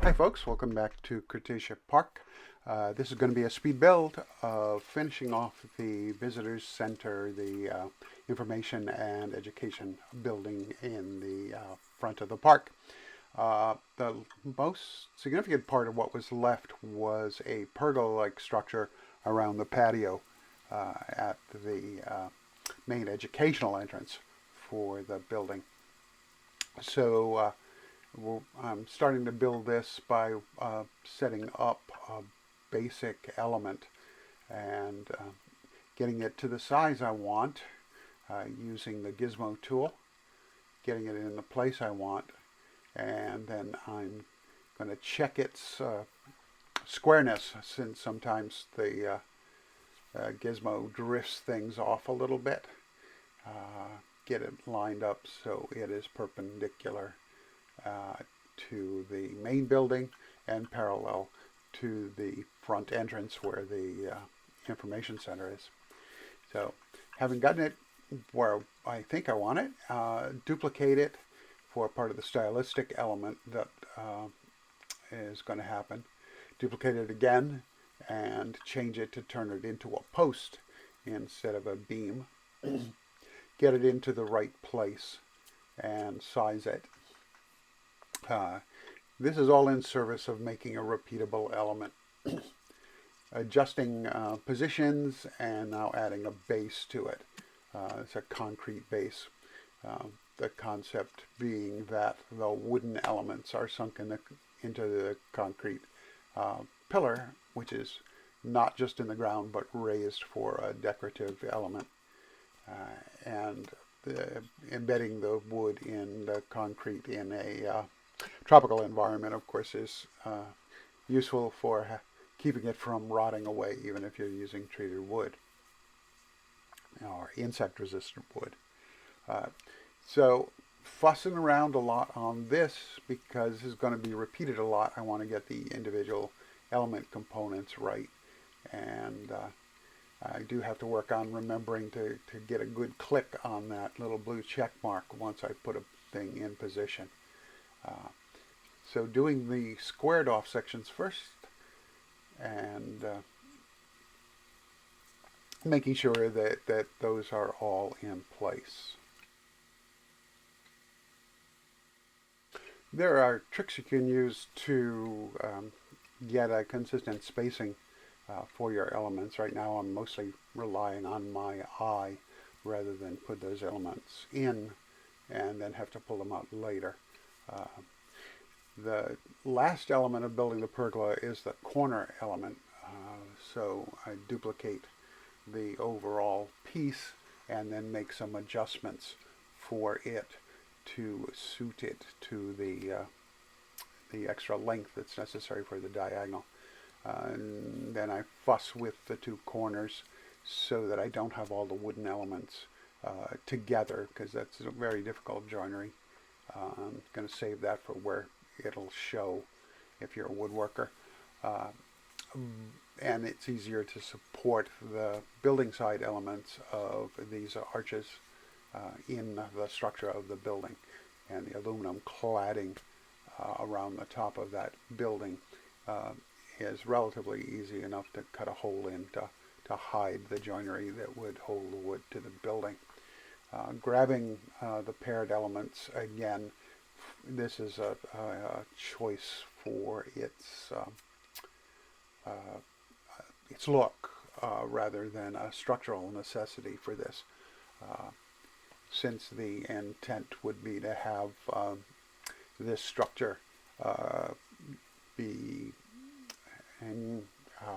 Hi folks, welcome back to Cretacea Park. This is going to be a speed build of finishing off the Visitors Center, the information and education building in the front of the park. The most significant part of what was left was a pergola-like structure around the patio at the main educational entrance for the building. So I'm starting to build this by setting up a basic element and getting it to the size I want using the gizmo tool, getting it in the place I want, and then I'm going to check its squareness, since sometimes the gizmo drifts things off a little bit. Get it lined up so it is perpendicular to the main building and parallel to the front entrance where the information center is. So, having gotten it where I think I want it, duplicate it for part of the stylistic element that is going to happen. Duplicate it again and change it to turn it into a post instead of a beam. Get it into the right place and size it. This is all in service of making a repeatable element. Adjusting positions and now adding a base to it. It's a concrete base. The concept being that the wooden elements are sunk into the concrete pillar, which is not just in the ground but raised for a decorative element. And embedding the wood in the concrete in a tropical environment, of course, is useful for keeping it from rotting away, even if you're using treated wood or insect-resistant wood. So fussing around a lot on this, because this is going to be repeated a lot. I want to get the individual element components right, and I do have to work on remembering to get a good click on that little blue check mark once I put a thing in position. So doing the squared off sections first and making sure that those are all in place. There are tricks you can use to get a consistent spacing for your elements. Right now I'm mostly relying on my eye rather than put those elements in and then have to pull them out later. The last element of building the pergola is the corner element. So I duplicate the overall piece and then make some adjustments for it to suit it to the extra length that's necessary for the diagonal. And then I fuss with the two corners so that I don't have all the wooden elements together, because that's a very difficult joinery. I'm going to save that for where it'll show if you're a woodworker. And it's easier to support the building side elements of these arches in the structure of the building, and the aluminum cladding around the top of that building is relatively easy enough to cut a hole in to hide the joinery that would hold the wood to the building. Grabbing the paired elements again, this is a choice for its look rather than a structural necessity for this, since the intent would be to have this structure be and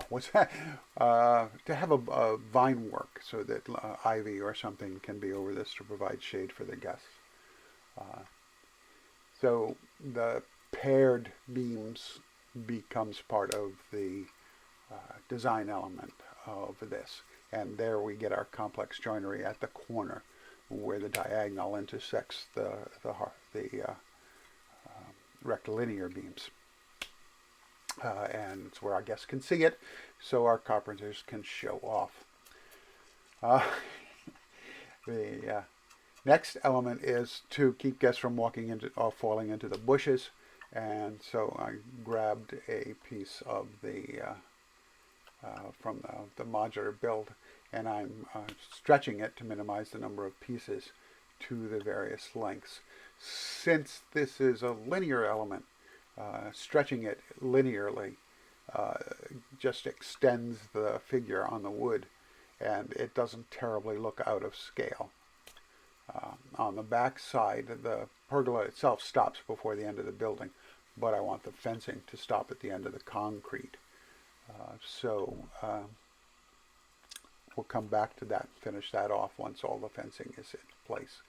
what's that? To have a vine work so that ivy or something can be over this to provide shade for the guests. So the paired beams becomes part of the design element of this, and there we get our complex joinery at the corner where the diagonal intersects the rectilinear beams. And it's where our guests can see it, so our carpenters can show off. The next element is to keep guests from walking into or falling into the bushes, And so I grabbed a piece of the from the modular build, and I'm stretching it to minimize the number of pieces to the various lengths. Since this is a linear element, stretching it linearly just extends the figure on the wood, and it doesn't terribly look out of scale. On the back side, the pergola itself stops before the end of the building, but I want the fencing to stop at the end of the concrete. So we'll come back to that and finish that off once all the fencing is in place.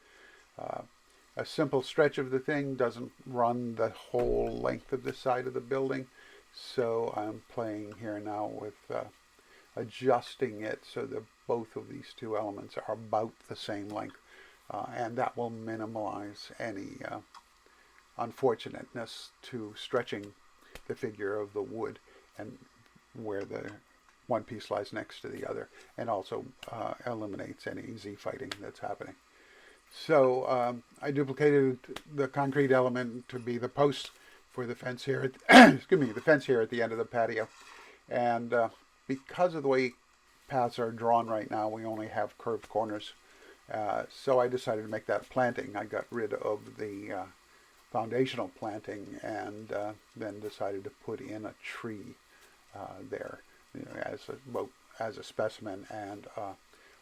A simple stretch of the thing doesn't run the whole length of the side of the building, so I'm playing here now with adjusting it so that both of these two elements are about the same length, and that will minimize any unfortunateness to stretching the figure of the wood and where the one piece lies next to the other, and also eliminates any Z-fighting that's happening. So I duplicated the concrete element to be the post for the fence here at excuse me, the fence here at the end of the patio. And because of the way paths are drawn right now, we only have curved corners. So I decided to make that planting. I got rid of the foundational planting, and then decided to put in a tree there, you know, as a specimen, and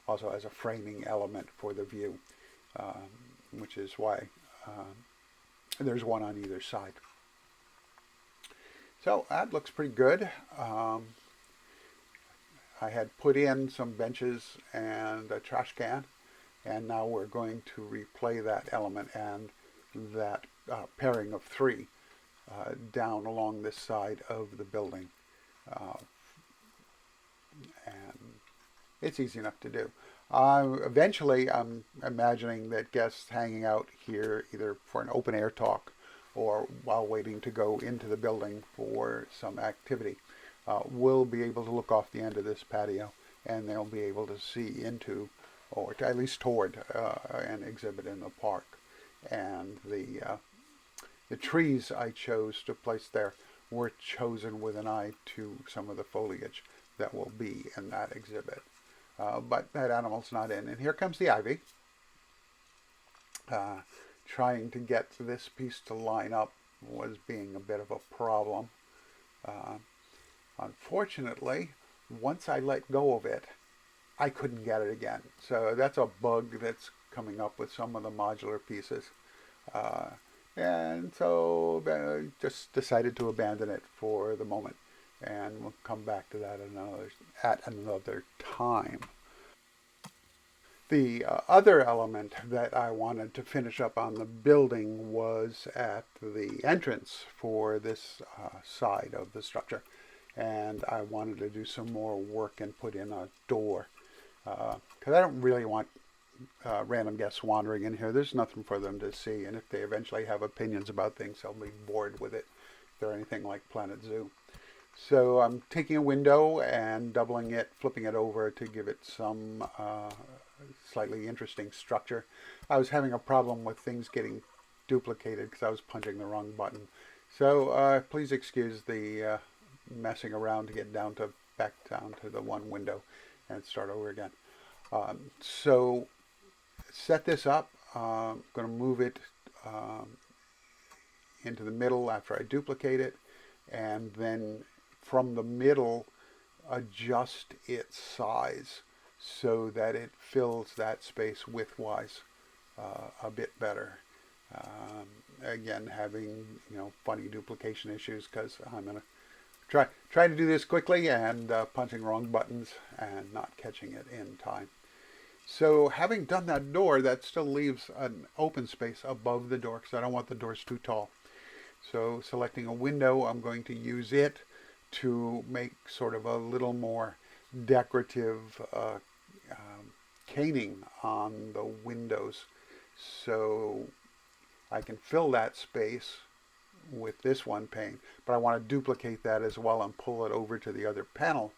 also as a framing element for the view, which is why there's one on either side. So that looks pretty good. I had put in some benches and a trash can, and now we're going to replay that element and that pairing of three down along this side of the building. And it's easy enough to do. Eventually, I'm imagining that guests hanging out here either for an open air talk or while waiting to go into the building for some activity will be able to look off the end of this patio, and they'll be able to see into, or to at least toward, an exhibit in the park. And the trees I chose to place there were chosen with an eye to some of the foliage that will be in that exhibit. But that animal's not in. And here comes the ivy. Trying to get this piece to line up was being a bit of a problem. Unfortunately, once I let go of it, I couldn't get it again. So that's a bug that's coming up with some of the modular pieces. And so I just decided to abandon it for the moment. And we'll come back to that at another time. The other element that I wanted to finish up on the building was at the entrance for this side of the structure. And I wanted to do some more work and put in a door. Because I don't really want random guests wandering in here. There's nothing for them to see. And if they eventually have opinions about things, they'll be bored with it if they're anything like Planet Zoo. So I'm taking a window and doubling it, flipping it over to give it some slightly interesting structure. I was having a problem with things getting duplicated because I was punching the wrong button. So please excuse the messing around to get back down to the one window and start over again. So set this up. I'm going to move it into the middle after I duplicate it, and then from the middle adjust its size so that it fills that space widthwise a bit better. Again, having funny duplication issues because I'm going to try to do this quickly and punching wrong buttons and not catching it in time. So having done that door, that still leaves an open space above the door because I don't want the doors too tall. So selecting a window, I'm going to use it to make sort of a little more decorative caning on the windows, so I can fill that space with this one pane, but I want to duplicate that as well and pull it over to the other panel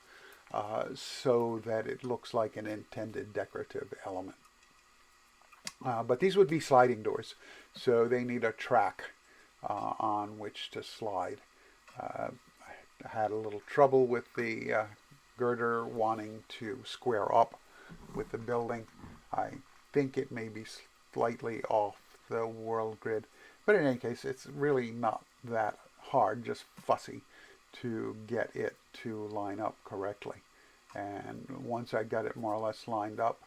so that it looks like an intended decorative element. But these would be sliding doors, so they need a track on which to slide. I had a little trouble with the girder wanting to square up with the building. I think it may be slightly off the world grid, but in any case, it's really not that hard, just fussy to get it to line up correctly. And once I got it more or less lined up,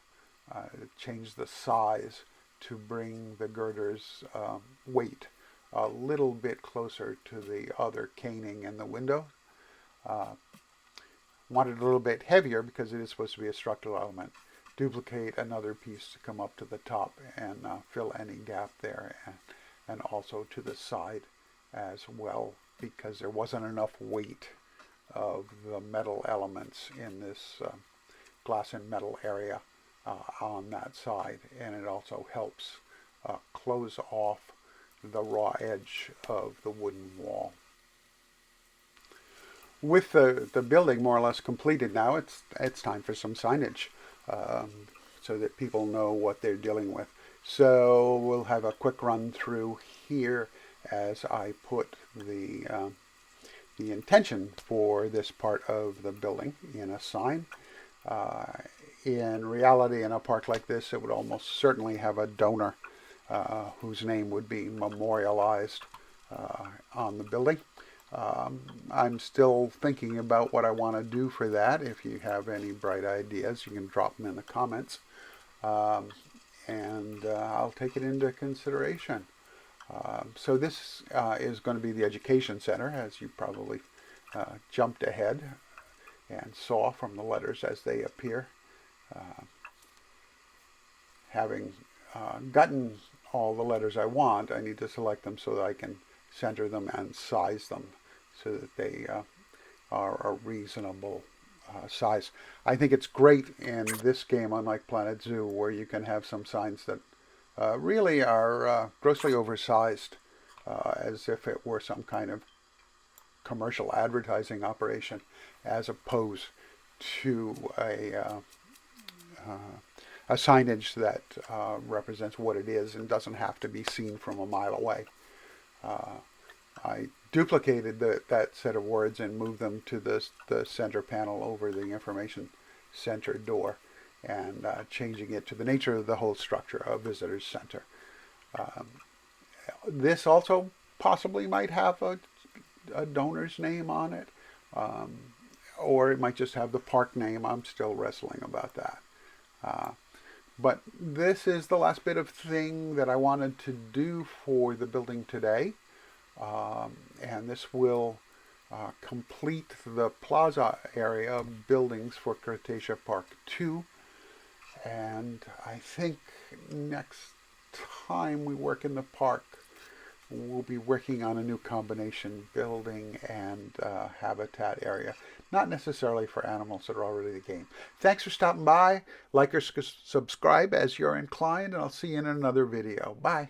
changed the size to bring the girder's weight a little bit closer to the other caning in the window. Wanted it a little bit heavier because it is supposed to be a structural element. Duplicate another piece to come up to the top and fill any gap there, and also to the side as well, because there wasn't enough weight of the metal elements in this glass and metal area on that side, and it also helps close off the raw edge of the wooden wall. With the building more or less completed now, it's time for some signage so that people know what they're dealing with. So we'll have a quick run through here as I put the intention for this part of the building in a sign. In reality, in a park like this, it would almost certainly have a donor whose name would be memorialized on the building. I'm still thinking about what I want to do for that. If you have any bright ideas, you can drop them in the comments, and I'll take it into consideration. So this is going to be the education center, as you probably jumped ahead and saw from the letters as they appear. Having gotten all the letters I want, I need to select them so that I can center them and size them so that they are a reasonable size. I think it's great in this game, unlike Planet Zoo, where you can have some signs that really are grossly oversized, as if it were some kind of commercial advertising operation, as opposed to a signage that represents what it is and doesn't have to be seen from a mile away. I duplicated that set of words and moved them to the center panel over the information center door, and changing it to the nature of the whole structure, a visitor's center. This also possibly might have a donor's name on it, or it might just have the park name. I'm still wrestling about that. But this is the last bit of thing that I wanted to do for the building today. And this will complete the plaza area of buildings for Cretacea Park 2. And I think next time we work in the park, we'll be working on a new combination building and habitat area. Not necessarily for animals that are already in the game. Thanks for stopping by. Like or subscribe as you're inclined, and I'll see you in another video. Bye.